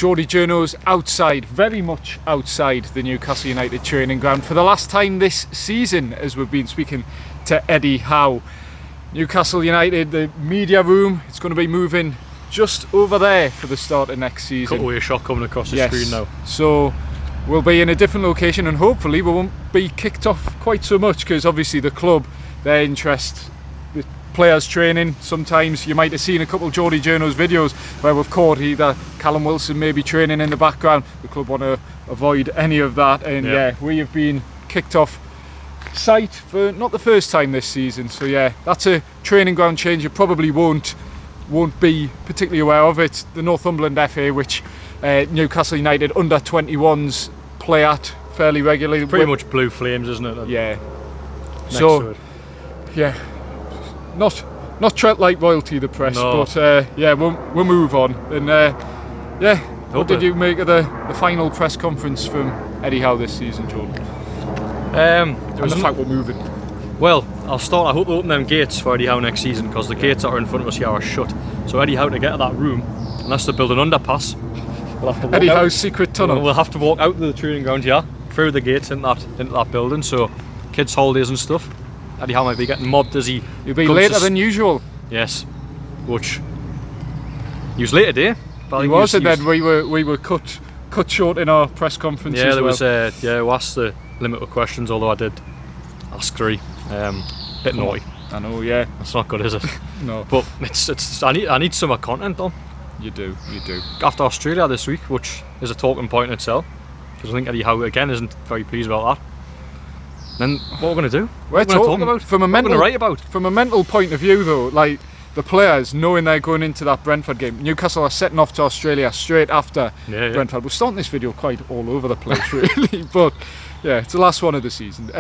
Geordie Journos outside, very much outside the Newcastle United training ground for the last time this season, as we've been speaking to Eddie Howe. Newcastle United, the media room, it's going to be moving just over there for the start of next season. Cutaway shot coming across the screen now. So we'll be in a different location, and hopefully we won't be kicked off quite so much, because obviously the club, their interest, the players training, sometimes you might have seen a couple of Geordie Journos videos where we've caught either Callum Wilson maybe training in the background. The club want to avoid any of that, and we have been kicked off site for not the first time this season. So that's a training ground change you probably won't be particularly aware of. It's the Northumberland FA, which Newcastle United under 21s play at fairly regularly. Pretty much Blue Flames, isn't it? Yeah. Next to it. Not treat like royalty, the press, no. but we'll move on. And what did you make of the final press conference from Eddie Howe this season, Jordan? It was the fact we're moving. Well, I'll start. I hope they open them gates for Eddie Howe next season, because the gates that are in front of us here are shut. So Eddie Howe, to get to that room, unless they build an underpass, we'll have to walk Eddie out. Howe's secret tunnel. We'll have to walk out to the training ground here, through the gates into that building. So kids' holidays and stuff. Eddie Howe might be getting mobbed as he. He'll be later than usual. Yes, which he was late today. He was, and then we were cut short in our press conference. Yeah, there was. We asked the limit of questions, although I did ask 3. Bit naughty. I know, yeah. That's not good, is it? No. But it's. I need some content though. You do. After Australia this week, which is a talking point in itself, because I think Eddie Howe again isn't very pleased about that. Then what we're going to do? We're going to talk about from a mental write about. From a mental point of view, though, like the players knowing they're going into that Brentford game. Newcastle are setting off to Australia straight after Brentford. We're starting this video quite all over the place, really, but it's the last one of the season.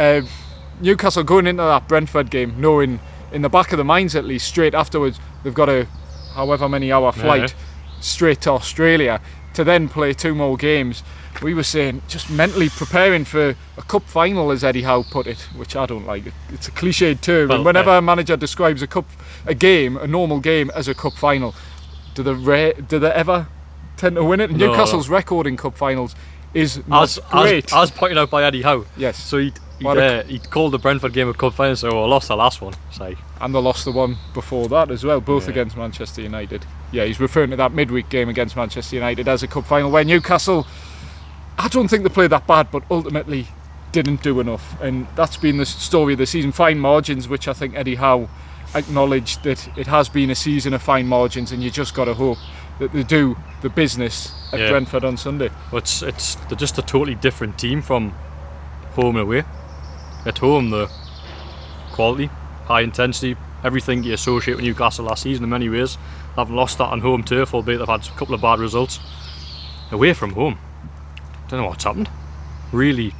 Newcastle going into that Brentford game, knowing in the back of their minds at least, straight afterwards they've got a however many hour flight straight to Australia to then play 2 more games. We were saying just mentally preparing for a cup final, as Eddie Howe put it, which I don't like. It's a cliched term, and whenever a manager describes a normal game as a cup final, do they ever tend to win it? No. Newcastle's record in cup finals is not great. As pointed out by Eddie Howe. Yes. So he'd called the Brentford game a cup final, so I lost the last one. And they lost the one before that as well, both against Manchester United. Yeah, he's referring to that midweek game against Manchester United as a cup final, where Newcastle, I don't think they played that bad, but ultimately didn't do enough. And that's been the story of the season. Fine margins, which I think Eddie Howe acknowledged that it has been a season of fine margins, and you just got to hope that they do the business at Brentford on Sunday. They're just a totally different team from home and away. At home, the quality, high intensity, everything you associate with Newcastle last season in many ways. Haven't lost that on home turf, albeit they've had a couple of bad results. Away from home, don't know what's happened. Really,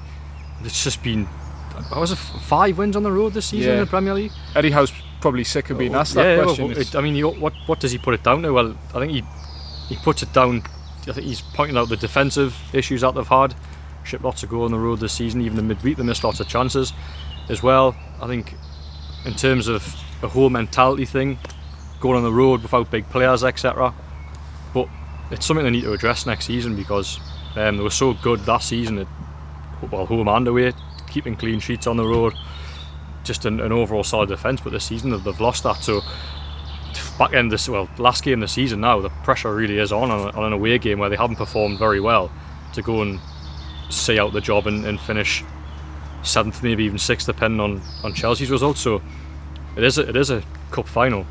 it's just been, what was it, 5 wins on the road this season in the Premier League? Eddie Howe's probably sick of being asked that question. What does he put it down to? Well, I think he puts it down. I think he's pointing out the defensive issues that they've had. Shipped lots of goals on the road this season. Even in midweek, they missed lots of chances as well. I think in terms of a whole mentality thing, going on the road without big players, etc. But it's something they need to address next season, because they were so good last season at home and away, keeping clean sheets on the road, just an overall solid defence. But this season they've lost that. So last game of the season now, the pressure really is on an away game where they haven't performed very well, to go and see out the job and finish 7th, maybe even 6th, depending on Chelsea's results. So it is a cup final.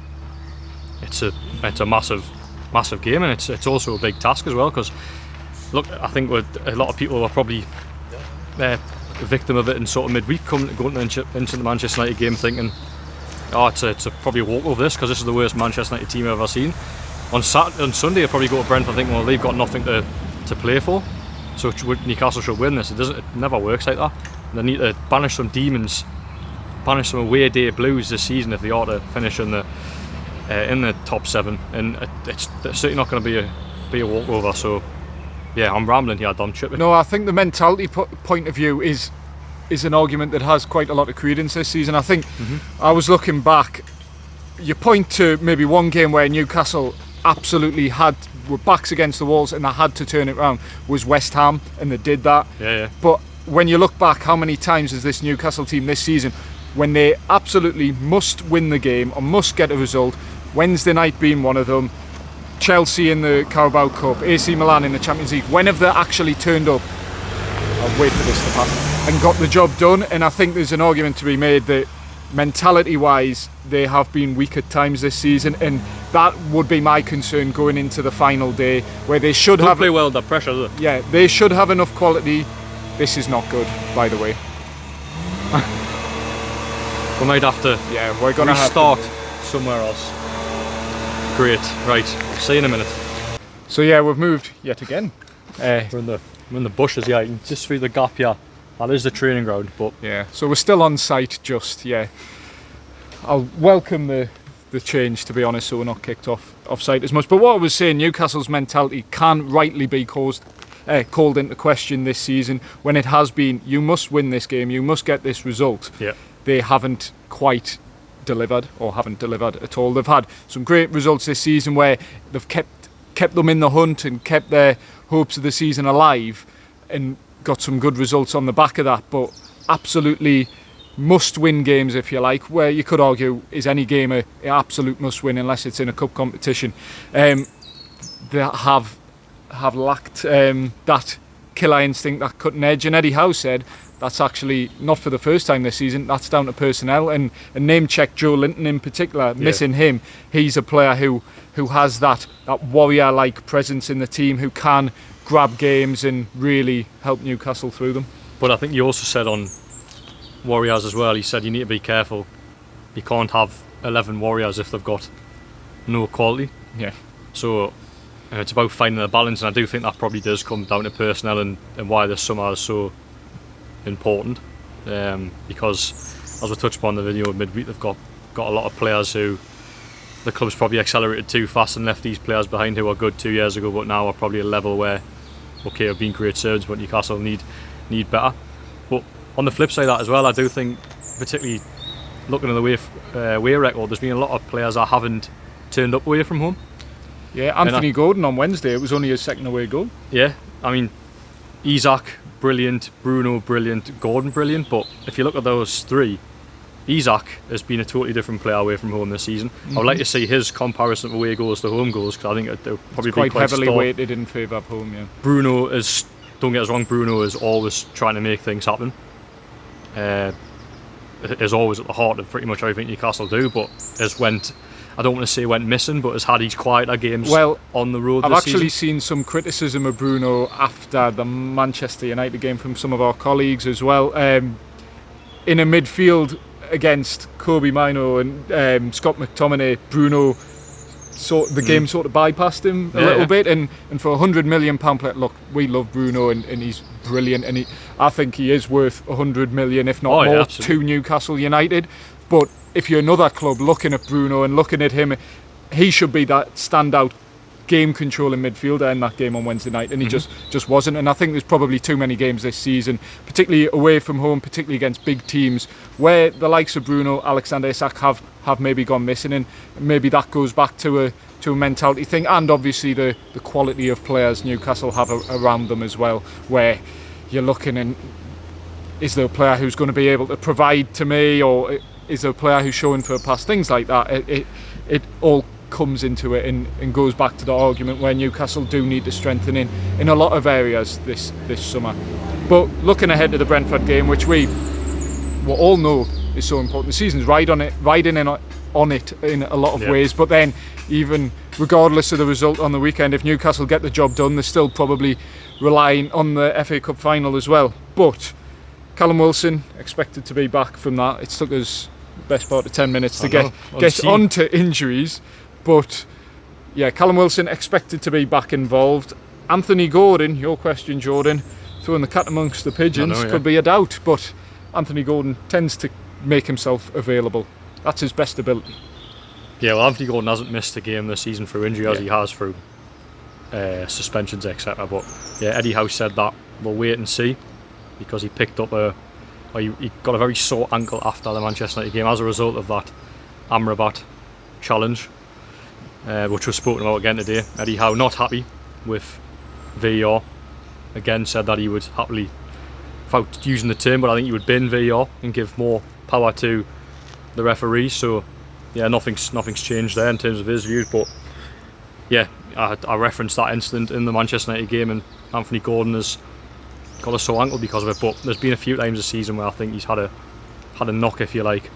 It's a massive game, and it's also a big task as well, because look, I think a lot of people are probably a victim of it in sort of midweek, going into the Manchester United game thinking, it's probably a walkover this, because this is the worst Manchester United team I've ever seen. On Sunday, you'll probably go to Brentford thinking, well, they've got nothing to play for, so Newcastle should win this. It never works like that. They need to banish some demons, banish some away day blues this season if they are to finish in the top 7. And it's certainly not going to be a walkover. So yeah, I'm rambling here, Dom. No, I think the mentality point of view is an argument that has quite a lot of credence this season. I think I was looking back. You point to maybe one game where Newcastle absolutely were backs against the walls and they had to turn it around was West Ham, and they did that. Yeah. But when you look back, how many times has this Newcastle team this season, when they absolutely must win the game or must get a result, Wednesday night being one of them, Chelsea in the Carabao Cup, AC Milan in the Champions League, when have they actually turned up? I'll wait for this to pass. And got the job done. And I think there's an argument to be made that mentality-wise, they have been weak at times this season, and that would be my concern going into the final day, where they should Don't have play well under pressure, does it? Yeah, they should have enough quality. This is not good, by the way. We might have to we're gonna restart somewhere else. Great, right. See you in a minute. So yeah, we've moved yet again. We're in the bushes, yeah. You can just through the gap here. That is the training ground, but yeah. So we're still on site, I'll welcome the change, to be honest, so we're not kicked off site as much. But what I was saying, Newcastle's mentality can rightly be called into question this season, when it has been, you must win this game, you must get this result. Yeah. They haven't quite delivered, or haven't delivered at all. They've had some great results this season where they've kept them in the hunt and kept their hopes of the season alive, and got some good results on the back of that. But absolutely must-win games, if you like, where you could argue, is any game an absolute must-win unless it's in a cup competition. They have lacked that killer instinct, that cutting edge. And Eddie Howe said that's actually not for the first time this season. That's down to personnel, and name-check Joe Linton in particular. Missing him, he's a player who has that warrior-like presence in the team, who can grab games and really help Newcastle through them. But I think you also said on Warriors as well, he said you need to be careful. You can't have 11 Warriors if they've got no quality. Yeah. So it's about finding a balance, and I do think that probably does come down to personnel and why this summer is so important. Because as we touched upon in the video midweek, they've got a lot of players who the club's probably accelerated too fast and left these players behind who were good 2 years ago, but now are probably at a level where, okay, have been great servants, but Newcastle need better. But on the flip side of that as well, I do think, particularly looking at the away record, there's been a lot of players that haven't turned up away from home. Yeah, Anthony Gordon on Wednesday, it was only his second away goal. Yeah, I mean, Isak, brilliant, Bruno, brilliant, Gordon, brilliant, but if you look at those three, Isak has been a totally different player away from home this season. I would like to see his comparison of away goals to home goals, because I think they'll probably be quite heavily stark. weighted in favour of home. Yeah. Bruno is, don't get us wrong, Bruno is always trying to make things happen. Is always at the heart of pretty much everything Newcastle do, but I don't want to say went missing, but has had his quieter games on the road. I've this actually season. seen some criticism of Bruno after the Manchester United game from some of our colleagues as well. In a midfield against Kobe Mino and Scott McTominay, Bruno the game sort of bypassed him a little bit, and for £100 million player, look, we love Bruno and he's brilliant, and I think he is worth £100 million, if not more, to Newcastle United. But if you're another club looking at Bruno and looking at him, he should be that standout game controlling midfielder in that game on Wednesday night, and he just wasn't. And I think there's probably too many games this season, particularly away from home, particularly against big teams, where the likes of Bruno, Alexander Isak have maybe gone missing, and maybe that goes back to a mentality thing, and obviously the quality of players Newcastle have around them as well, where you're looking and is there a player who's going to be able to provide to me, or is there a player who's showing for a pass, things like that. It all comes into it and goes back to the argument where Newcastle do need to strengthen in a lot of areas this summer. But looking ahead to the Brentford game, which we all know is so important, the season's riding in on it in a lot of ways, but then even regardless of the result on the weekend, if Newcastle get the job done, they're still probably relying on the FA Cup final as well. But Callum Wilson expected to be back from that. It took us the best part of 10 minutes to get onto injuries, but yeah, Callum Wilson expected to be back involved. Anthony Gordon, your question, Jordan, throwing the cat amongst the pigeons, could be a doubt, but Anthony Gordon tends to make himself available. That's his best ability. Yeah, well, Anthony Gordon hasn't missed a game this season through injury, as he has through suspensions, etc. But yeah, Eddie Howe said that we'll wait and see, because he picked up he got a very sore ankle after the Manchester United game as a result of that Amrabat challenge. which was spoken about again today. Eddie Howe not happy with VAR. Again, said that he would happily, without using the term, but I think he would bin VAR and give more power to the referees. So yeah, nothing's changed there in terms of his views. But yeah, I referenced that incident in the Manchester United game, and Anthony Gordon has got a sore ankle because of it. But there's been a few times this season where I think he's had a knock, if you like.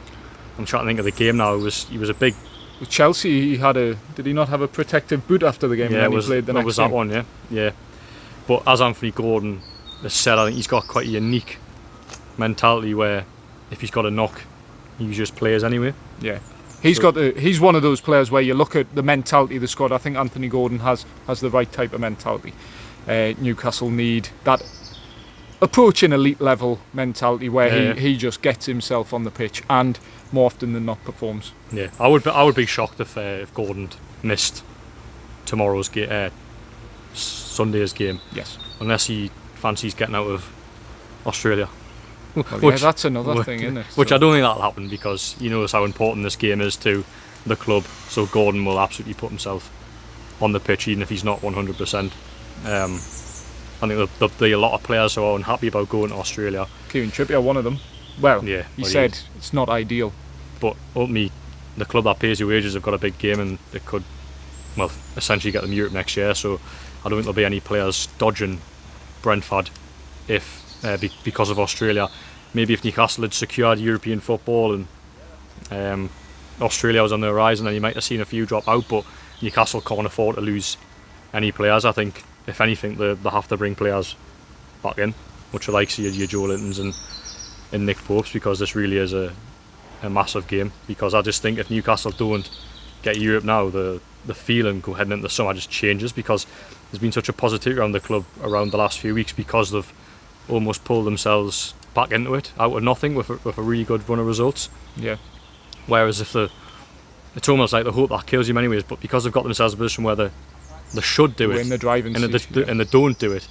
I'm trying to think of the game now. He was a big. With Chelsea, did he not have a protective boot after the game? Yeah, he played the next was game? That one, yeah. But as Anthony Gordon has said, I think he's got quite a unique mentality where if he's got a knock, he just plays anyway. Yeah. He's one of those players where you look at the mentality of the squad. I think Anthony Gordon has the right type of mentality. Newcastle need that approaching elite level mentality where he just gets himself on the pitch and more often than not performs. Yeah, I would be shocked if Gordon missed tomorrow's game, Sunday's game. Yes, unless he fancies getting out of Australia. Well, that's another thing, isn't it? Which I don't think that'll happen, because he knows how important this game is to the club. So Gordon will absolutely put himself on the pitch, even if he's not 100%. I think there'll be a lot of players who are unhappy about going to Australia. Kieran Trippier, one of them. Well, yeah, he said it's not ideal. But ultimately, the club that pays your wages have got a big game, and it could, well, essentially get them Europe next year. So I don't think there'll be any players dodging Brentford because of Australia. Maybe if Newcastle had secured European football and Australia was on the horizon, then you might have seen a few drop out, but Newcastle can't afford to lose any players. I think, if anything, they have to bring players back in, which are like your Joe Lintons and Nick Popes, because this really is a massive game. Because I just think if Newcastle don't get Europe now, the feeling heading into the summer just changes, because there's been such a positivity around the club around the last few weeks, because they've almost pulled themselves back into it out of nothing with a really good run of results. Yeah. Whereas it's almost like the hope that kills you in many ways, but because they've got themselves in a position where they should do it, in the driving and seat, and they don't do it,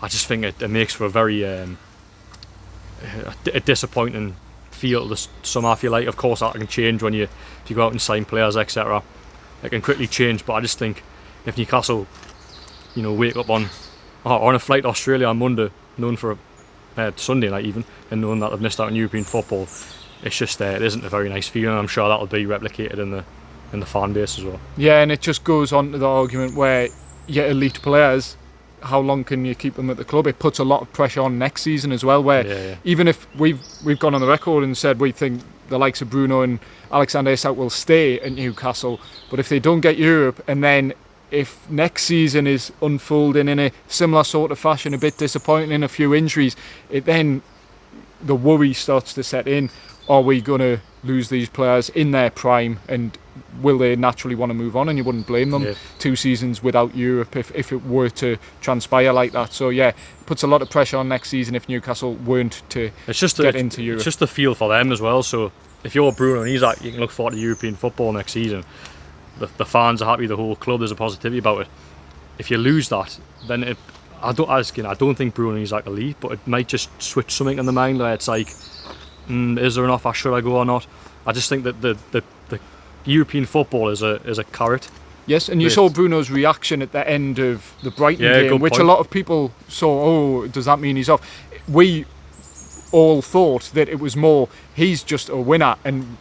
I just think it makes for a very a disappointing feel this summer, if you like. Of course, that can change if you go out and sign players, etc. It can quickly change, but I just think if Newcastle, wake up on a flight to Australia on Monday, known for Sunday night even, and knowing that they've missed out on European football, it's just it isn't a very nice feeling. I'm sure that'll be replicated in the fan base as well. Yeah, and it just goes on to the argument where your elite players, how long can you keep them at the club? It puts a lot of pressure on next season as well, where even if we've gone on the record and said we think the likes of Bruno and Alexander Isak will stay at Newcastle, but if they don't get Europe, and then if next season is unfolding in a similar sort of fashion, a bit disappointing, a few injuries, then the worry starts to set in. Are we going to lose these players in their prime, and will they naturally want to move on? And you wouldn't blame them. 2 seasons without Europe if it were to transpire like that. So yeah, it puts a lot of pressure on next season if Newcastle weren't to get into Europe. It's just the feel for them as well. So if you're Bruno and Isak, you can look forward to European football next season. The fans are happy, the whole club, there's a positivity about it. If you lose that, then I don't think Bruno and Isak will leave, but it might just switch something in the mind where it's like, is there an offer? Should I go or not? I just think that the European football is a carrot. Yes, and you saw Bruno's reaction at the end of the Brighton game, which a lot of people saw. Oh, does that mean he's off? We all thought that it was more he's just a winner, and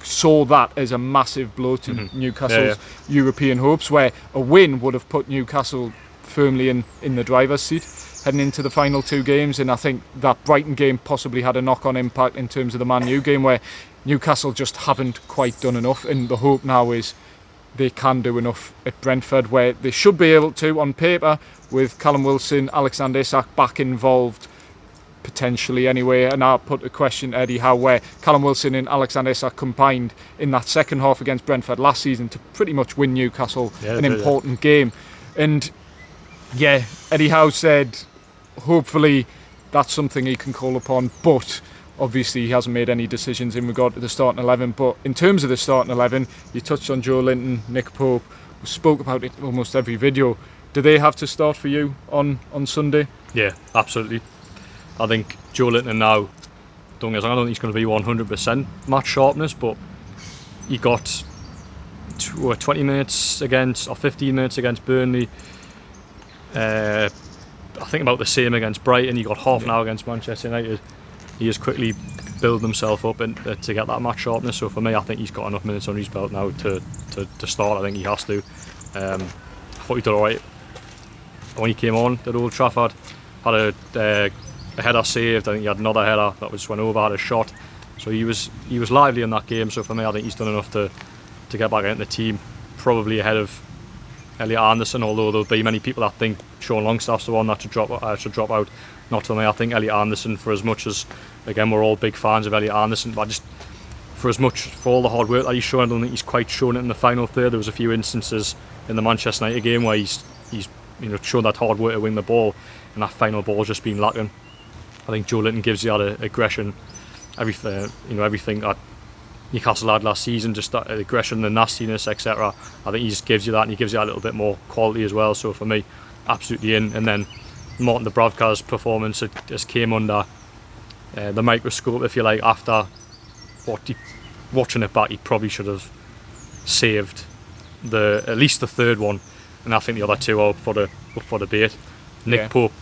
saw that as a massive blow to Newcastle's European hopes, where a win would have put Newcastle firmly in the driver's seat heading into the final 2 games. And I think that Brighton game possibly had a knock-on impact in terms of the Man U game, where Newcastle just haven't quite done enough, and the hope now is they can do enough at Brentford, where they should be able to, on paper, with Callum Wilson, Alexander Isak back involved potentially anyway. And I put a question to Eddie Howe, where Callum Wilson and Alexander Isak combined in that second half against Brentford last season to pretty much win Newcastle an important game. And yeah, Eddie Howe said hopefully that's something he can call upon, but obviously he hasn't made any decisions in regard to the starting 11. But in terms of the starting 11, you touched on Joe Linton, Nick Pope, we spoke about it almost every video. Do they have to start for you on Sunday? Yeah, absolutely. I think Joe Linton now, don't get us wrong, I don't think he's going to be 100% match sharpness, but he got 20 minutes against, or 15 minutes against Burnley. I think about the same against Brighton. He got half an hour against Manchester United. He has quickly built himself up to get that match sharpness. So for me, I think he's got enough minutes under his belt now to start. I think he has to. I thought he did alright when he came on at Old Trafford. Had a header saved. I think he had another header that just went over. Had a shot. So he was lively in that game. So for me, I think he's done enough to get back into the team. Probably ahead of Elliot Anderson, although there'll be many people that think Sean Longstaff's the one that should drop out. Not for me. I think Elliot Anderson, for as much as, again, we're all big fans of Elliot Anderson, but for all the hard work that he's shown, I don't think he's quite shown it in the final third. There was a few instances in the Manchester United game where he's shown that hard work to win the ball, and that final ball's just been lacking. I think Joe Linton gives you that aggression, everything that Newcastle had last season, just that aggression, the nastiness, etc. I think he just gives you that, and he gives you a little bit more quality as well. So for me, absolutely in. And then Martin Dubravka's performance just came under the microscope, if you like, after watching it back. He probably should have saved at least the third one, and I think the other two are up for debate. Nick Pope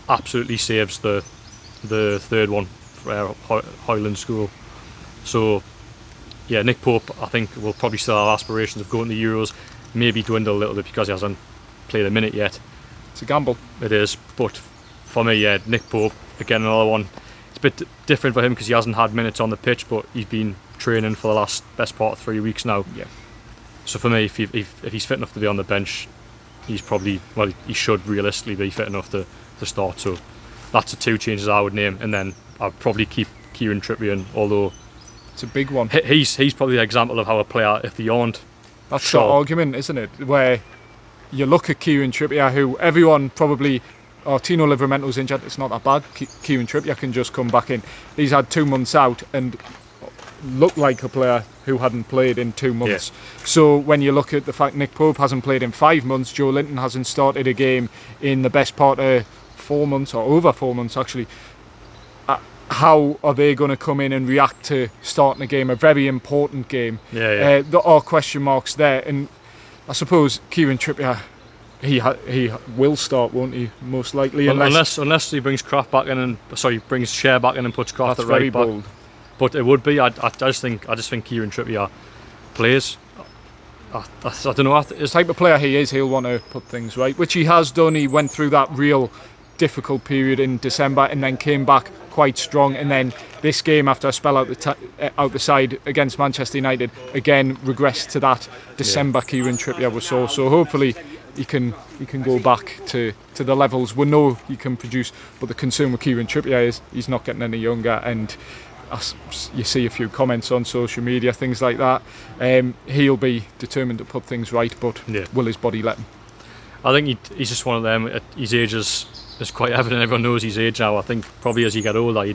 absolutely saves the third one for Highland School. So yeah, Nick Pope, I think, will probably still have aspirations of going to the Euros. Maybe dwindle a little bit because he hasn't played a minute yet. It's a gamble. It is, but for me, yeah, Nick Pope, again, another one. It's a bit different for him because he hasn't had minutes on the pitch, but he's been training for the best part of 3 weeks now. Yeah. So for me, if he's fit enough to be on the bench, he should realistically be fit enough to start. So that's the two changes I would name, and then I'd probably keep Kieran Trippier in, although it's a big one. He's probably the example of how a player, if they aren't, that's sharp, the argument, isn't it? Where you look at Kieran Trippier, who everyone probably, Tino Livramento's injured, it's not that bad. Kieran Trippier can just come back in. He's had 2 months out and looked like a player who hadn't played in 2 months. Yeah. So when you look at the fact Nick Pope hasn't played in 5 months, Joe Linton hasn't started a game in the best part of 4 months, or over 4 months actually, how are they going to come in and react to starting a game, a very important game? Yeah. There are question marks there, and I suppose Kieran Trippier, he will start, won't he? Most likely, unless he brings Kraft back in brings Share back in and puts Kraft at right back. Bold. But it would be. I just think Kieran Trippier plays. I don't know. The type of player he is, he'll want to put things right, which he has done. He went through that real difficult period in December and then came back quite strong, and then this game, after a spell out the side against Manchester United, again regressed to that December Kieran Trippier we saw. So hopefully he can go back to the levels we know he can produce. But the concern with Kieran Trippier is he's not getting any younger, and as you see a few comments on social media, things like that, he'll be determined to put things right, but will his body let him? I think he's just one of them. At his age is quite evident. Everyone knows his age now. I think probably as you get older, you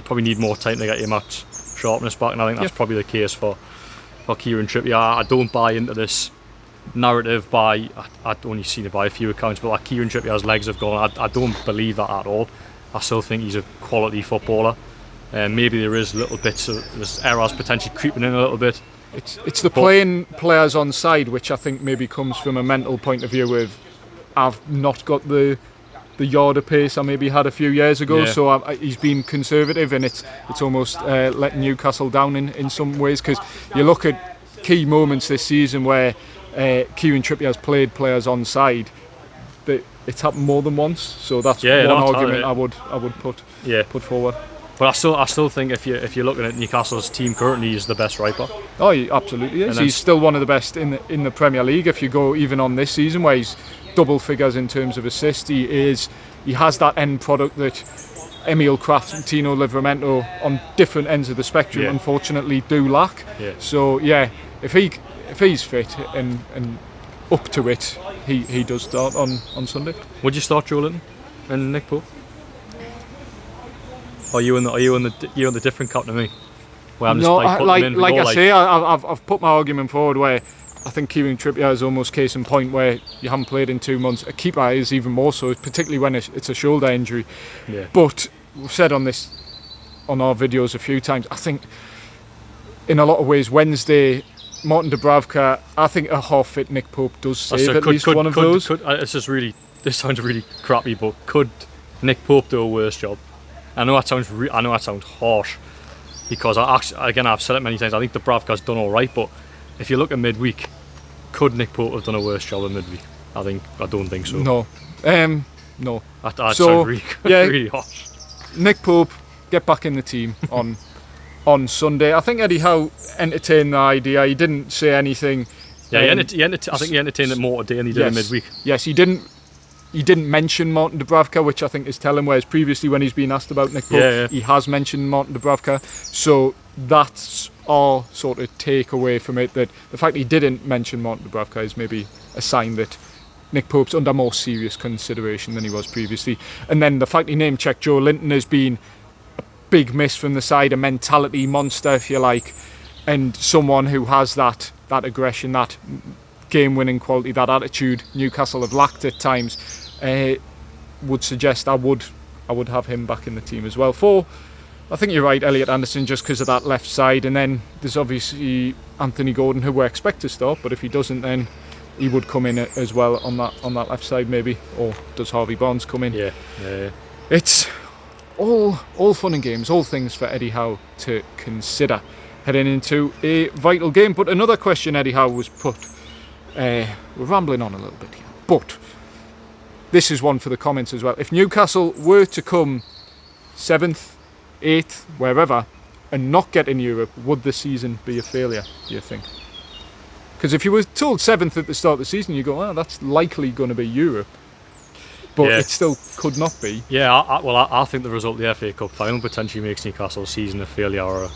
probably need more time to get your match sharpness back, and I think that's probably the case for Kieran Trippier. I don't buy into this narrative I've only seen it by a few accounts, but like Kieran Trippier's legs have gone. I don't believe that at all. I still think he's a quality footballer. Maybe there is little bits of there's errors potentially creeping in a little bit. It's the playing players on side, which I think maybe comes from a mental point of view with I've not got the yard of pace I maybe had a few years ago, so he's been conservative, and it's almost letting Newcastle down in some ways, because you look at key moments this season where Kieran Trippier has played players on side, that it's happened more than once, so that's one argument I would put forward. But I still think if you're looking at Newcastle's team currently, he's the best right back. Oh, he absolutely is. He's still one of the best in the Premier League. If you go even on this season, where he's double figures in terms of assists, he has that end product that Emil Kraft and Tino Livramento on different ends of the spectrum unfortunately do lack. So if he's fit and up to it, he does start on Sunday. Would you start Joe Linton and Nick Pope? Are you in the different camp to me? Where I'm I've put my argument forward where I think Kieran Trippier is almost case in point, where you haven't played in 2 months. A keeper is even more so, particularly when it's a shoulder injury. But we've said on our videos a few times, I think in a lot of ways Wednesday Martin Dubravka, I think a half-fit Nick Pope does save at least one of those. This sounds really crappy, but could Nick Pope do a worse job? I know that sounds harsh, because I've said it many times. I think Dubravka's done all right, but if you look at midweek, could Nick Pope have done a worse job in midweek? I don't think so. No, no. That sounds really, really harsh. Nick Pope, get back in the team on Sunday. I think Eddie Howe entertained the idea. He didn't say anything. Yeah, I think he entertained it more today than he did in midweek. Yes, he didn't mention Martin Dubravka, which I think is telling, whereas previously when he's been asked about Nick Pope, he has mentioned Martin Dubravka. So that's our sort of takeaway from it, that the fact he didn't mention Martin Dubravka is maybe a sign that Nick Pope's under more serious consideration than he was previously. And then the fact he name-checked Joe Linton has been a big miss from the side, a mentality monster, if you like, and someone who has that aggression, that game-winning quality, that attitude Newcastle have lacked at times. Would suggest I would have him back in the team as well. I think you're right, Elliot Anderson, just because of that left side, and then there's obviously Anthony Gordon, who we expect to start, but if he doesn't, then he would come in as well on that left side maybe, or does Harvey Barnes come in? Yeah. It's all fun and games, all things for Eddie Howe to consider heading into a vital game. But another question Eddie Howe was put, we're rambling on a little bit here, but this is one for the comments as well. If Newcastle were to come 7th, 8th, wherever, and not get in Europe, would the season be a failure, do you think? Because if you were told 7th at the start of the season, you go, that's likely going to be Europe. But it still could not be. Yeah, I think the result of the FA Cup final potentially makes Newcastle's season a failure, or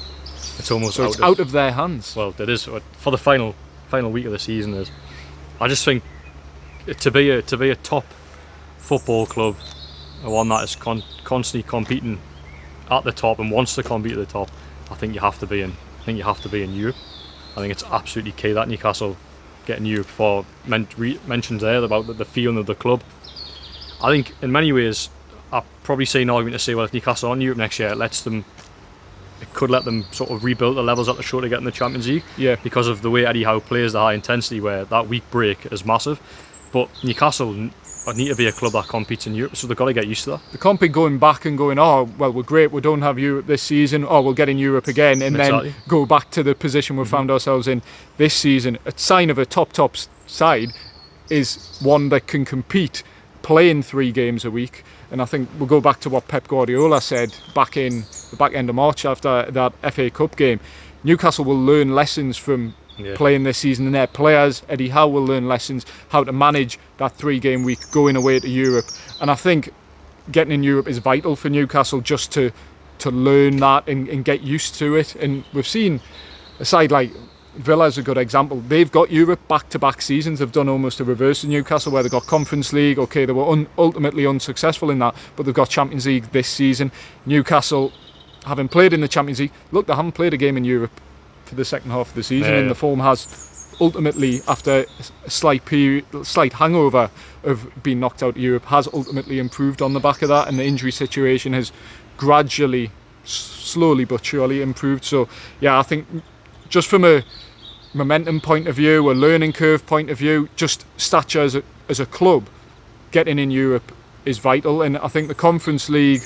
it's almost out of their hands. Well, it is for the final week of the season. I just think to be a top football club, one that is constantly competing at the top and wants to compete at the top, I think you have to be in Europe. I think it's absolutely key that Newcastle get in Europe. For mentioned there about the feeling of the club. I think in many ways I'd probably say an argument to say, well, if Newcastle are in Europe next year, it could let them sort of rebuild the levels that they're sure to get in the Champions League. Yeah. Because of the way Eddie Howe plays, the high intensity, where that week break is massive. But Newcastle need to be a club that competes in Europe, so they've got to get used to that. They can't be going back and going, oh, well, we're great, we don't have Europe this season, oh, we'll get in Europe again, and then go back to the position we found ourselves in this season. A sign of a top side is one that can compete, playing 3 games a week. And I think we'll go back to what Pep Guardiola said back in the back end of March after that FA Cup game. Newcastle will learn lessons from playing this season, and their players, Eddie Howe, will learn lessons how to manage that 3-game week going away to Europe. And I think getting in Europe is vital for Newcastle, just to learn that and get used to it. And we've seen a side like Villa's a good example. They've got Europe back-to-back seasons. They've done almost a reverse in Newcastle, where they got Conference League. Okay, they were ultimately unsuccessful in that, but they've got Champions League this season. Newcastle, having played in the Champions League, look, they haven't played a game in Europe for the second half of the season, and the form has ultimately, after a slight hangover of being knocked out of Europe, has ultimately improved on the back of that, and the injury situation has gradually, slowly but surely improved. So yeah, I think just from a momentum point of view, a learning curve point of view, just stature as a club, getting in Europe is vital. And I think the Conference League,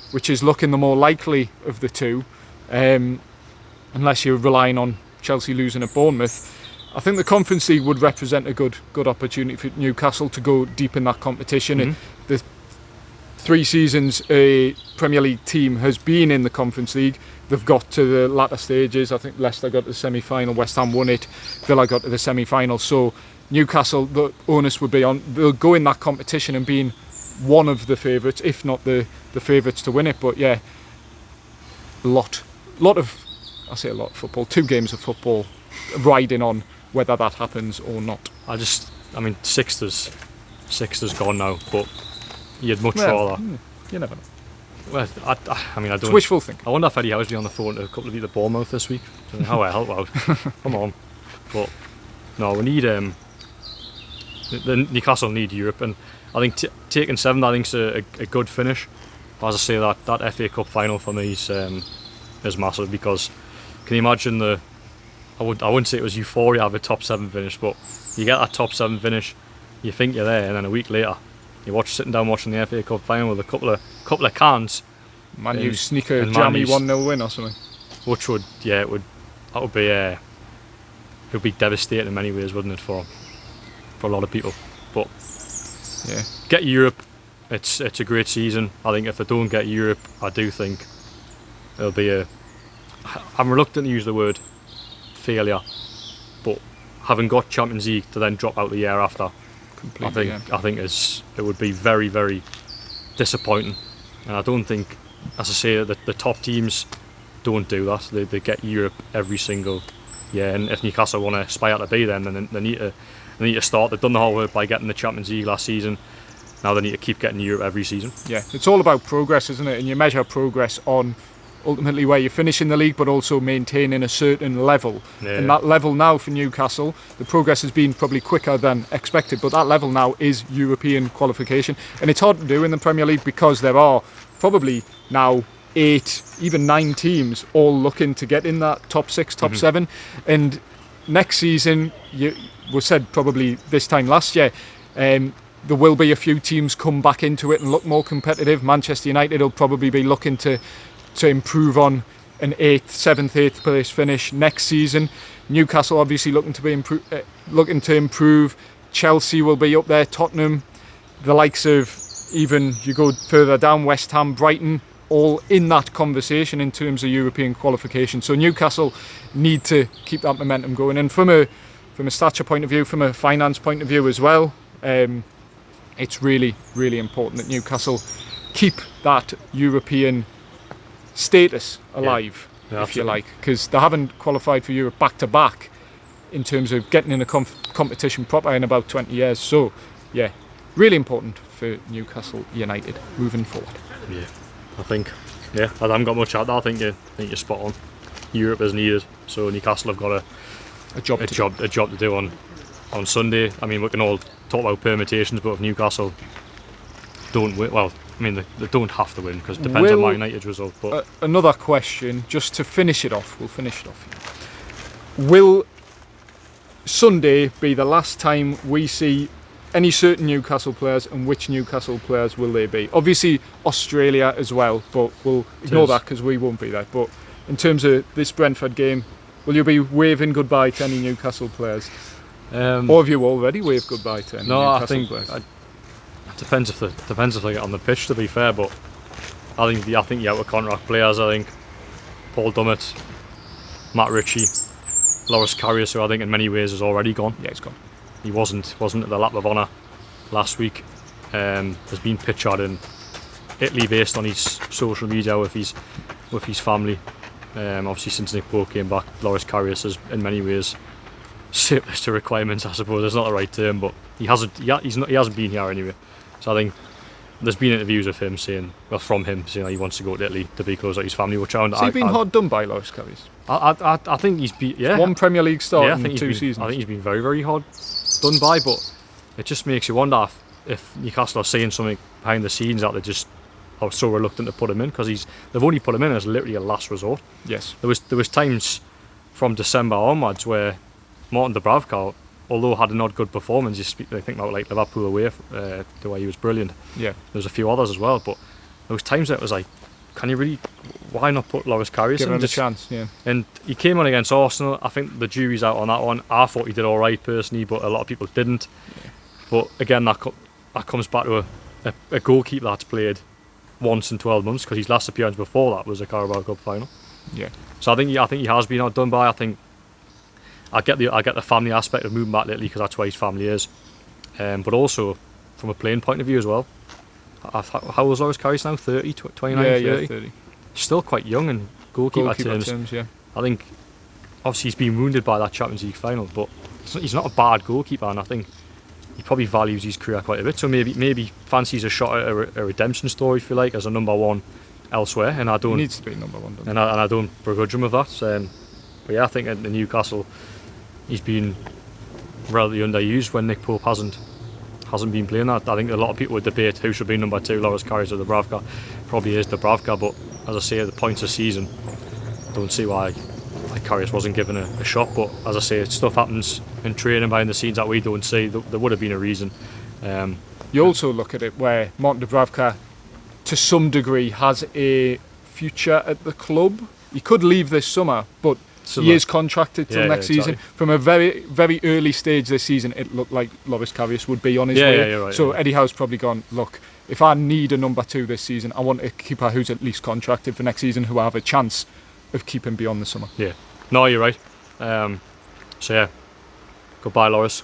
which is looking the more likely of the two, unless you're relying on Chelsea losing at Bournemouth, I think the Conference League would represent a good opportunity for Newcastle to go deep in that competition. And the 3 seasons a Premier League team has been in the Conference League, they've got to the latter stages. I think Leicester got to the semi-final, West Ham won it, Villa got to the semi-final. So Newcastle, the onus would be on, they'll go in that competition and being one of the favourites, if not the favourites to win it. But yeah, a lot of football, 2 games of football riding on whether that happens or not. I mean, sixth is gone now, but you'd much rather. You never know. Well, I don't. It's wishful thinking. I wonder if Eddie Howe's been on the phone to a couple of people at Bournemouth this week. How I help out? Come on. But no, we need the Newcastle need Europe, and I think taking 7th, I think, is a good finish. As I say, that FA Cup final for me is massive, because can you imagine the I wouldn't say it was euphoria of a top 7 finish, but you get that top 7 finish, you think you're there, and then a week later, you're sitting down watching the FA Cup final with a couple of cans. Man U sneak a jammy 1-0 win or something. Which would be devastating in many ways, wouldn't it, for a lot of people. But yeah, get Europe. It's a great season. I think if they don't get Europe, I do think it'll be I'm reluctant to use the word failure, but having got Champions League to then drop out the year after, completely, I think it would be very, very disappointing. And I don't think, as I say, that the top teams don't do that. They get Europe every single year, and if Newcastle want to aspire to be then they need to start. They've done the hard work by getting the Champions League last season. Now they need to keep getting Europe every season. Yeah, it's all about progress, isn't it? And you measure progress on ultimately where you finish in the league, but also maintaining a certain level. Yeah. And that level now for Newcastle, the progress has been probably quicker than expected, but that level now is European qualification. And it's hard to do in the Premier League because there are probably now 8, even 9 teams all looking to get in that top 6, top 7. And next season, we said probably this time last year, there will be a few teams come back into it and look more competitive. Manchester United will probably be looking to improve on an 8th, 7th, 8th place finish next season. Newcastle obviously looking to improve. Chelsea will be up there. Tottenham, the likes of, even you go further down, West Ham, Brighton, all in that conversation in terms of European qualification. So Newcastle need to keep that momentum going. And from a stature point of view, from a finance point of view as well, it's really, really important that Newcastle keep that European status alive, if you like, because they haven't qualified for Europe back to back in terms of getting in a competition proper in about 20 years. So yeah, really important for Newcastle United moving forward. Yeah, I haven't got much out there. I think you're spot on. Europe is needed, so Newcastle have got a job to do on Sunday. I mean, we can all talk about permutations, but if Newcastle don't win, well, I mean, they don't have to win because it depends on Man United's result. But another question, just to finish it off, we'll finish it off here. Will Sunday be the last time we see any certain Newcastle players, and which Newcastle players will they be? Obviously Australia as well, but we'll ignore that because we won't be there. But in terms of this Brentford game, will you be waving goodbye to any Newcastle players? Or have you already waved goodbye to any Newcastle players? It depends if they get on the pitch, to be fair, but I think the out of contract players, I think Paul Dummett, Matt Ritchie, Loris Karius, who I think in many ways is already gone. Yeah, he's gone. He wasn't at the lap of honour last week. Has been pictured in Italy based on his social media with his family. Obviously since Nick Pope came back, Loris Karius is in many ways surplus to requirements, I suppose. It's not the right term, but he hasn't been here anyway. So I think there's been interviews of him saying that he wants to go to Italy to be closer to his family. Which has he been hard done by, Loris Karius? I think he's been, yeah. One Premier League start in 2 seasons. I think he's been very, very hard done by, but it just makes you wonder if Newcastle are saying something behind the scenes that they just are so reluctant to put him in, because they've only put him in as literally a last resort. Yes. There was times from December onwards where Martin Dubravka, although had an odd good performance, I think about like Liverpool away, the way he was brilliant. Yeah. There's a few others as well, but there was times that it was like, why not put Loris Karius in? Give him a chance, yeah. And he came on against Arsenal. I think the jury's out on that one. I thought he did all right personally, but a lot of people didn't. Yeah. But again, that comes back to a goalkeeper that's played once in 12 months, because his last appearance before that was a Carabao Cup final. Yeah. So I think he has been outdone by. I think I get the family aspect of moving back to Italy because that's where his family is, but also from a playing point of view as well. How old is Loris Karius now? 30, 29, 30? Yeah, 30. Still quite young in goalkeeper terms. Yeah. I think obviously he's been wounded by that Champions League final, but he's not a bad goalkeeper, and I think he probably values his career quite a bit. So maybe fancies a shot at a redemption story, if you like, as a number one elsewhere. And I don't. He needs to be number one. And I don't begrudge him with that. But yeah, I think at Newcastle he's been relatively underused when Nick Pope hasn't been playing that. I think a lot of people would debate who should be number 2, Loris Karius or Dubravka. Probably is Dubravka, but as I say, at the points of the season, I don't see why like Karius wasn't given a shot. But as I say, stuff happens in training behind the scenes that we don't see. There would have been a reason. You also look at it where Martin Dubravka, to some degree, has a future at the club. He could leave this summer, but he is contracted till next season. From a very, very early stage this season, it looked like Loris Karius would be on his way. Yeah, you're right, so Eddie Howe's probably gone, look, if I need a number 2 this season, I want a keeper who's at least contracted for next season, who I have a chance of keeping beyond the summer. Yeah, no, you're right. So yeah, goodbye, Loris.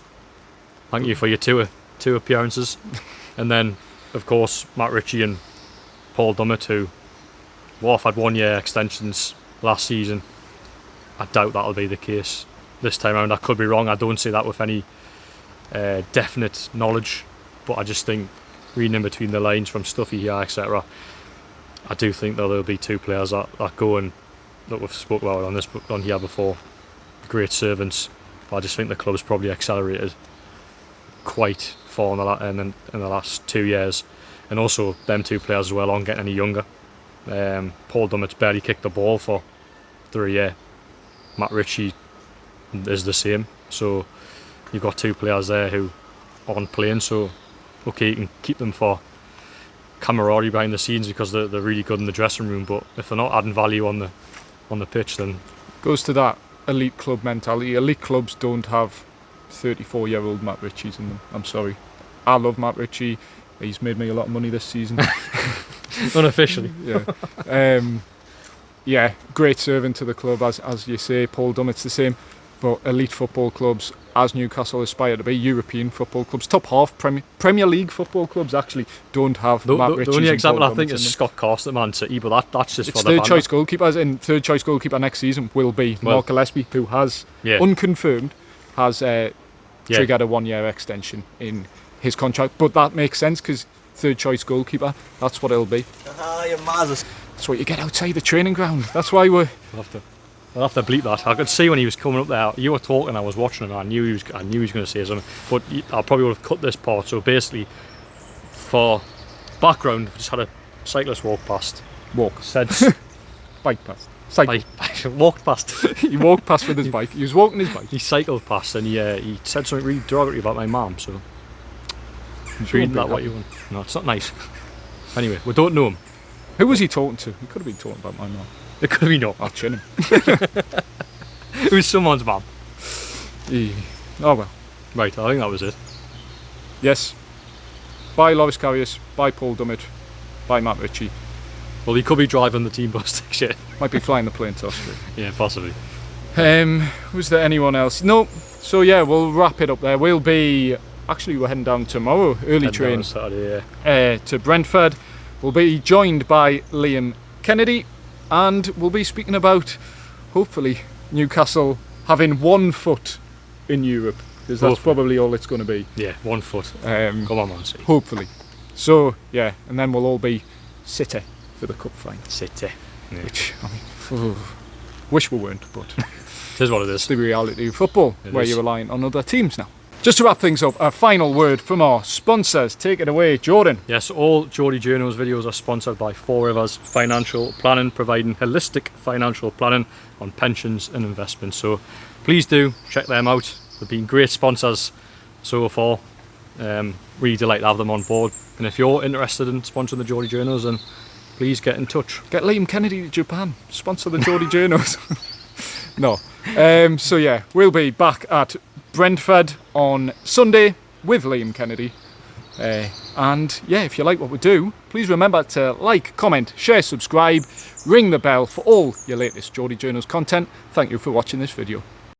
Thank you for your two appearances. And then, of course, Matt Ritchie and Paul Dummett, who were offered 1-year extensions last season. I doubt that'll be the case this time around. I could be wrong. I don't say that with any definite knowledge, but I just think, reading in between the lines from stuff you hear, etc., I do think that there'll be 2 players that go, and that we've spoke about on here before, great servants. But I just think the club's probably accelerated quite far in the last 2 years, and also them 2 players as well aren't getting any younger. Paul Dummett's barely kicked the ball for 3 years. Matt Ritchie is the same, so you've got 2 players there who aren't playing. So okay, you can keep them for camaraderie behind the scenes because they're really good in the dressing room, but if they're not adding value on the pitch, then goes to that elite club mentality. Elite clubs don't have 34-year-old Matt Ritchies in them. I'm sorry, I love Matt Ritchie. He's made me a lot of money this season. Unofficially. Yeah, great servant to the club, as you say. Paul Dummett's the same. But elite football clubs, as Newcastle aspire to be, European football clubs, top half Premier League football clubs actually don't have Matt Ritchie's. The only example I think is Scott Carson at Man City, but that's just it's for the third choice goalkeepers. And third choice goalkeeper next season will be Mark Gillespie, who has unconfirmed has triggered a 1-year extension in his contract. But that makes sense because third choice goalkeeper, that's what it'll be. That's what you get outside the training ground. That's why I'll have to bleep that. I could see when he was coming up there. You were talking, I was watching him. I knew he was going to say something. But I probably would have cut this part. So basically, for background, just had a cyclist walk past. Bike past. Cycle. Walked past. He walked past with his bike. He was walking his bike. He cycled past and he said something really derogatory about my mum. So reading that what you want. No, it's not nice. Anyway, we don't know him. Who was he talking to? He could have been talking about my mum. It could have been not. I'll chin him. It was someone's mum. Oh well. Right, I think that was it. Yes. Bye Loris Karius. Bye Paul Dummett. Bye Matt Ritchie. Well, he could be driving the team bus next year. Might be flying the plane to Australia. Yeah, possibly. Was there anyone else? No. So yeah, we'll wrap it up there. We're heading down tomorrow, early train Saturday, to Brentford. We'll be joined by Liam Kennedy, and we'll be speaking about, hopefully, Newcastle having 1 foot in Europe, because that's probably all it's going to be. Yeah, 1 foot. Come on, man. Hopefully. So, yeah, and then we'll all be City for the cup final. City. Yeah. Which, I mean, wish we weren't, but it is what it is. It's the reality of football, where you're relying on other teams now. Just to wrap things up, a final word from our sponsors. Take it away, Jordan. Yes, all Geordie Journos videos are sponsored by Four Rivers Financial Planning, providing holistic financial planning on pensions and investments. So please do check them out. They've been great sponsors so far. Really delighted to have them on board. And if you're interested in sponsoring the Geordie Journos, then please get in touch. Get Liam Kennedy to Japan. Sponsor the Geordie Journos. No. So yeah, we'll be back at Brentford on Sunday with Liam Kennedy. And yeah, if you like what we do, please remember to like, comment, share, subscribe, ring the bell for all your latest Geordie Journos content. Thank you for watching this video.